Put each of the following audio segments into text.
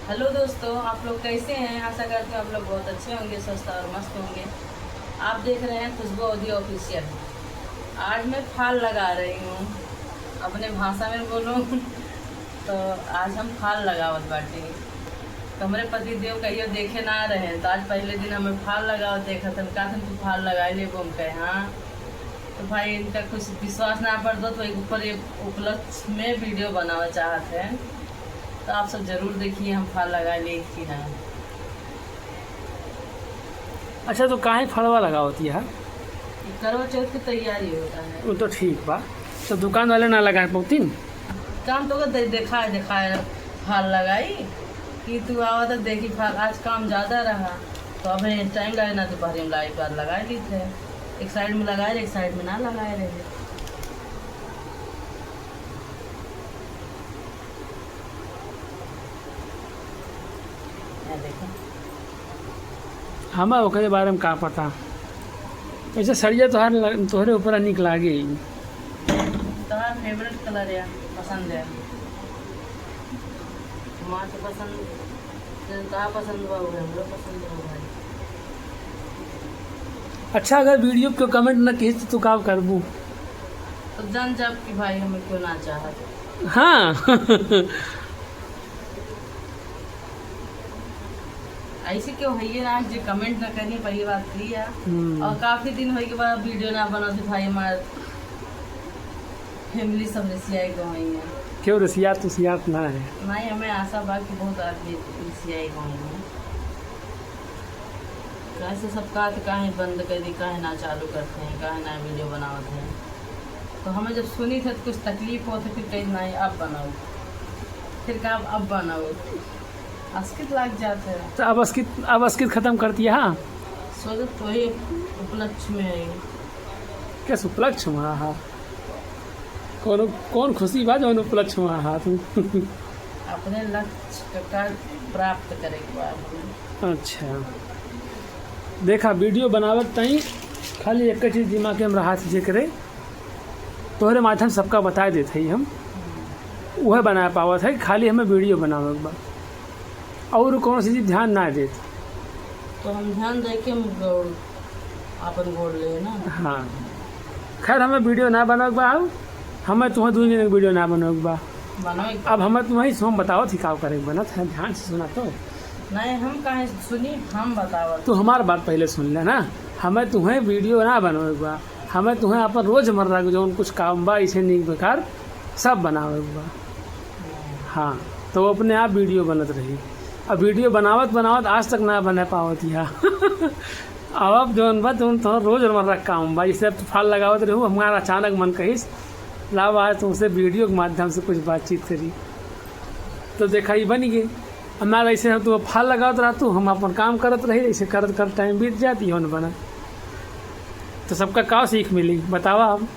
Hello दोस्तों, आप लोग कैसे हैं? आशा करती हूँ आप लोग बहुत अच्छे होंगे, स्वस्थ और मस्त होंगे। आप देख रहे हैं खुशबू अवधी ऑफिशियल। आज मैं फाल लगा रही हूँ, अपने भाषा में बोलूँ तो आज हम फाल लगावत बाटे। तो हमारे पति देव कहियो देखे ना रहे, तो आज पहले दिन हमें फाल लगावत देखा था। कहा था तू फाल लगा ले बोम कहे हाँ। तो भाई इनका कुछ विश्वास ना पड़ता तो एक ऊपर एक उपलक्ष्य में वीडियो बनाना चाहते हैं, तो आप सब जरूर देखिए हम फाल लगा ले कि ना। अच्छा, तो काहे फलवा लगा होती है? करवा चौथ की तैयारी होता है। वो तो ठीक बा, तो दुकान वाले ना लगाए पौतीन। काम तो दिखाए फाल लगाई कि तू आवा तो देखी फाल। आज काम ज़्यादा रहा तो अब टाइम लगे ना, दोपहर में एक बार लगा ली थे। एक साइड में लगाए, एक साइड में ना लगाए रहे। देखो हमें ओकरे बारे में का पता। वैसे सरिया तोहरे ऊपर निक लागे। तुम्हारा फेवरेट कलर है, पसंद है माँ के पसंद। कहाँ पसंद हुआ है, हम लोग पसंद हुआ है। अच्छा, अगर वीडियो को कमेंट न की तो का करबू? तो जान जब कि भाई हमें क्यों ना चाहत। हाँ। ऐसे क्यों है ये ना जो कमेंट ना करनी पहली बात थी है। और काफी दिन हो के बाद वीडियो ना बना तो भाई हमारे फैमिली सब रसियाई गई है। क्यों रसियात ना है? नहीं, हमें आशा बा कि बहुत आदमी रसियाई गई है। कैसे सब कहा तो काहे बंद कर दी, काहे ना चालू करते हैं, काहे ना वीडियो बनाते हैं। तो हमें जब सुनी थे तो कुछ तकलीफ हो तो फिर कहीं नहीं अब बनाओ, फिर कहा अब बनाओ, अस्कित लग जाते हैं। तो अब अस्कित खत्म कर दिया। हाँ, सोचत तो ही उपलक्ष्य में है। क्या उपलक्ष्य हुआ? हाँ, कौन खुशी बा जौन उपलक्ष्य हुआ? हाँ, तुम अपने लक्ष्य का प्राप्त करेंगे बाद। अच्छा, देखा वीडियो बनावत तई खाली एक चीज़ दिमाग में रहा जे करे तोहरे माध्यम सबका बता देते ही हम वह बना पावत है। खाली हमें वीडियो बनावे के बा और कौन सी चीज़ ध्यान ना देते। तो हम ध्यान दे के अपन गोड़ ले ना। हाँ, खैर हमें वीडियो ना बनावे के बा। हमें तुम्हें दूसरे दिन वीडियो ना बनावे के बा। बनाओ अब हमें तुम्हें हम बताओ थी का करे बना था, ध्यान से सुना। तो नहीं, हम कहाँ सुनी, हम बताओ। तू हमारी बात पहले सुन ले ना। हमें तुम्हें वीडियो ना बनावे के बा, हमें तुम्हें अपन रोजमर्रा के जो कुछ काम बा इसे नहीं बेकार सब बनावे के बा। हाँ, तो वो अपने आप वीडियो बनत रही। अब वीडियो बनावत आज तक ना बना पावत या। अब जौन बा तुम तो रोजमर्रा काम बा, इसे फाल लगावत रहू। हमारा अचानक मन कहिस लाओ आज तुमसे वीडियो के माध्यम से कुछ बातचीत करी, तो देखा ही बनी गई। हमारा ऐसे हम तो फाल लगावत रहा तू, हम अपन काम करत रही, ऐसे करत कर टाइम बीत जाती है बना। तो सबका का सीख मिली बतावा हम?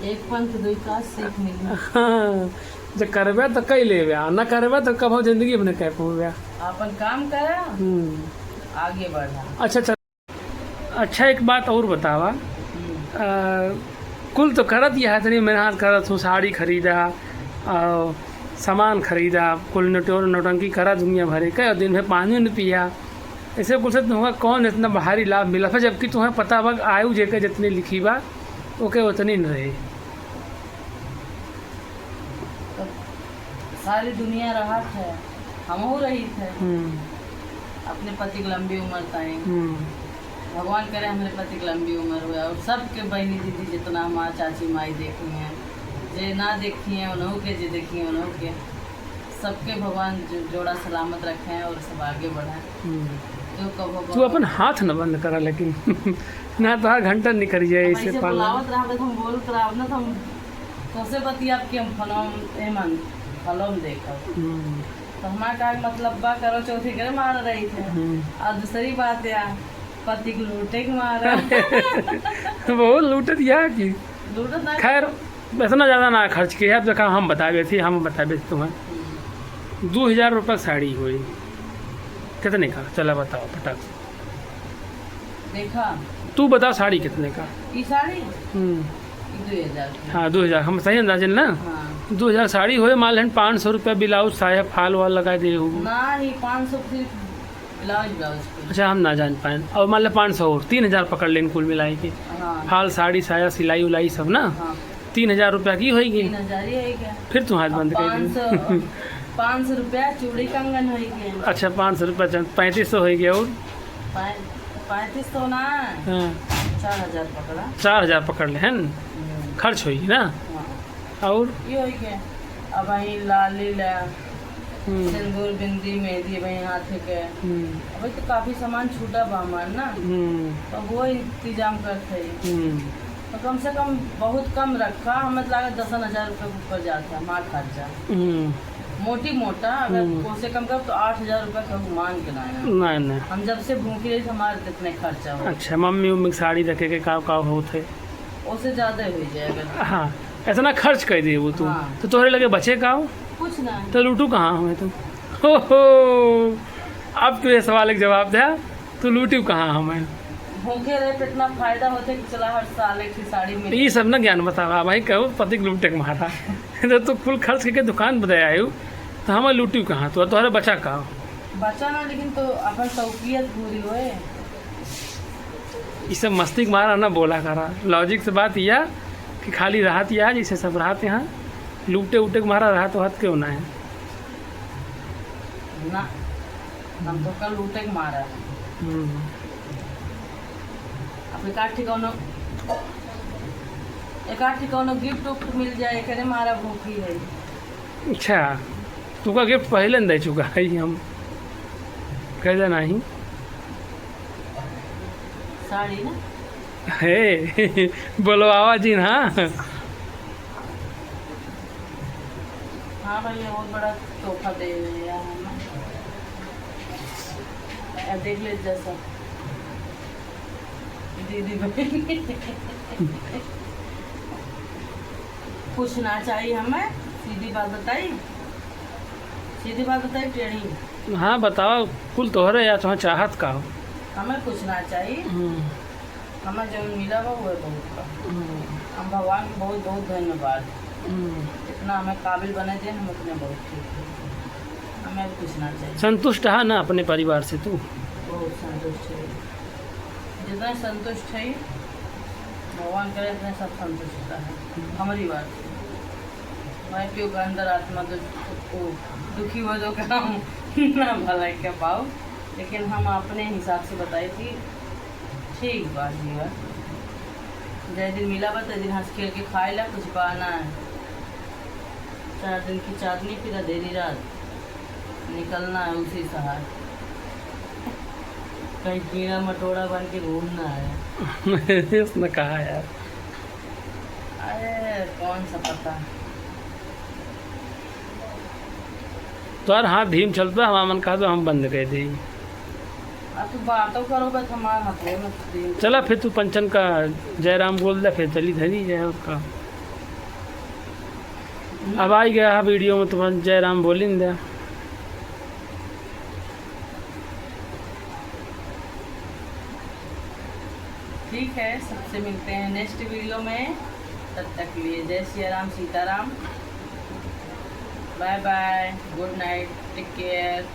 एक पंथ दुई का सीख मिली। हाँ, जब करबे तो कई लेवे, न करबे तो कब जिंदगी अपने कह पावे। अपन काम करा, आगे बढ़ा। अच्छा, एक बात और बतावा। कुल तो करत ही है, तनी मेहनत करत हूँ, साड़ी खरीदा और सामान खरीदा, कुल नौटंकी करा दुनिया भरे का, और दिन में पानी नहीं पिया। ऐसे कुछ तुम्हें कौन इतना बाहरी लाभ मिला था, जबकि तुम्हें पता बा आयु जेके जितनी लिखी बा ओके उतनी न रहे। तो सारी दुनिया रहा है, हम हो रही थे। अपने पति की लंबी उम्र ताई भगवान करे हमारे पति की लंबी उम्र हुआ। और सबके बहनी दीदी जितना माँ चाची माई देखी हैं, जे ना देखी हैं उन्हों के, जे देखी हैं उन्हों के, सबके भगवान जोड़ा सलामत रखे हैं और सब आगे बढ़े। तू अपन हाथ न बंद करा, लेकिन ना तो हर घंटा निकल जाए इसे बुलावत रहा हम बोल कर ना, हम कैसे बती आपके हम फलों देखो। तो हमारा का मतलब बा करो चौथी करे मार रही थे। और दूसरी बात है पति को लूटे के मारा। बहुत लूट दिया कि खैर इतना ज़्यादा ना खर्च किया। अब देखा हम बतावे थे, हम बतावे तुम्हें 2000 रुपये साड़ी हुई कितने का? चला बताओ फटाक से। देखा तू बता साड़ी कितने का? ये साड़ी 2000। हाँ 2000, हम सही अंदाजन ना। हाँ। 2000 साड़ी होए मान लें 500 रुपया ब्लाउज साया फाल वाल लगा दे हो। ना ही 500 सिर्फ ब्लाउज के। अच्छा हम ना जान पाए और मान ले 500 और 3000 पकड़ लें कुल मिलाई के। हाँ फाल साड़ी साया सिलाई उलाई सब ना हाँ 3000 रुपया की होगी। 3000 ही है क्या? फिर तुम हाथ बंद कर दी। 500 रुपया चूड़ी कंगन हो गए। अच्छा 500 रुपया 3500 हो गया और 3500 ना हाँ 4000 पकड़ा। 4000 पकड़ ले है न खर्च होगी ना। हाँ और ये हो गया। अब वही लाली ला सिंदूर बिंदी मेहंदी वही हाथ के। अभी तो काफी सामान छूटा बा हमार ना तो वो इंतजाम करते तो कम से कम बहुत कम रखा। हमें तो लगा 10,000 रुपये ऊपर जाता है हमारा खर्चा मोटी मोटा। अगर कम से कम कर तो 8,000 रुपये का मान के लाया। नहीं हम जब से भूखे रही हमारे कितने खर्चा हो। अच्छा मम्मी उम्मी साड़ी रखे के काव होते उससे ज्यादा हो जाएगा। हाँ ऐसा ना खर्च कर दिए वो तू। हाँ। तो तोहरे लगे बचे का कुछ ना तो लूटू कहाँ हमें तुम। हो अब तो ये सवाल एक जवाब दे तो लूटू कहाँ हमें। भूखे रहे तो इतना फायदा होता है कि चला हर साल एक ही साड़ी में। ये सब ना ज्ञान बतावा भाई कहो पति के लूटे के मारा तो तू फुल खर्च करके दुकान बताया आयु तो हमें लूटू कहाँ तो तोहरे बचा कहाँ। बचा ना लेकिन तो अपन शौकियत पूरी होए। ये सब मस्ती के मारा ना बोला करा लॉजिक से बात यह कि खाली राहत यह जैसे सब राहत यहाँ लूटे उटे के मारा राहत वाहत क्यों ना है ना। हम तो कल लूटे के मारा अब एकाठी कौनो गिफ्ट उफ्ट मिल जाए करे मारा भूखी है। अच्छा तू का गिफ्ट पहले न दे चुका है हम कह देना ही साड़ी ना हे बोलो आवाज जी हाँ। हाँ भाई ये बहुत बड़ा तोहफा दे रहे हैं यार। देख ले जैसा दीदी बहन पूछना चाहिए हमें। सीधी बात बताई टेढ़ी। हाँ बताओ कुल तोहरे या तुम्हें चाहत का हो। हमें पूछना चाहिए। हमें जो मिला वो है बहुत का। हम भगवान के बहुत बहुत धन्यवाद। इतना हमें काबिल बने थे हम उतने बहुत ठीक है। हमें पूछना चाहिए। संतुष्ट है ना अपने परिवार से तू। बहुत संतुष्ट है जितना संतुष्ट है भगवान करे इतने सब संतुष्ट है हमारी बात। भाई क्यों का अंदर आत्मा तो दुखी हो जो का ना भला क्या पाओ लेकिन हम अपने हिसाब से बताई थी ठीक बात ही बात। जय दिन मिला बा दिन हंस खेल के खाए ला कुछ पाना है। 4 दिन की चांदनी फिर देरी रात निकलना है उसी सहार। कहीं कीड़ा मटोड़ा बन के घूमना है। उसने कहा यार अरे कौन सा पता। तो यार हाँ धीम चलता है मन कहा तो हम बंद कर दी। अब तो बातों करोगे तो हमारे हाथों में चला फिर तू पंचन का जयराम बोल दे फिर चली धरी जय उसका। अब आई गया वीडियो में तुम्हारा जयराम बोली न दे। ठीक है सबसे मिलते हैं नेक्स्ट वीडियो में। तब तक के लिए जय Shri Ram Sitaram. Bye bye good night take care.